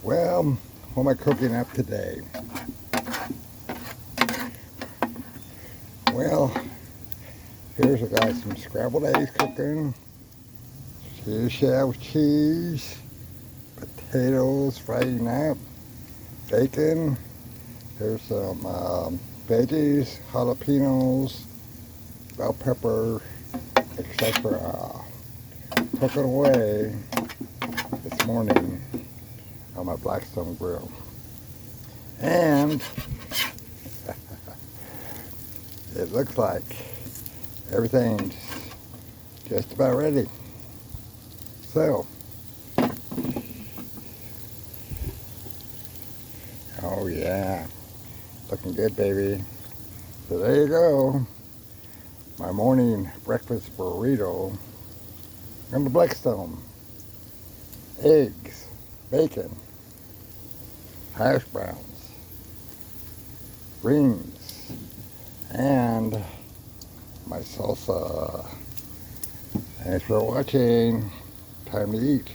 Well, what am I cooking up today? Well, here's I got some scrambled eggs cooking, shell cheese, potatoes frying up, bacon. Here's some veggies, jalapenos, bell pepper, etc. Cooking away this morning on my Blackstone grill. And it looks like everything's just about ready. So, oh yeah, looking good, baby. So there you go, my morning breakfast burrito on the Blackstone. Eggs, bacon, hash browns, greens, and my salsa. Thanks for watching. Time to eat.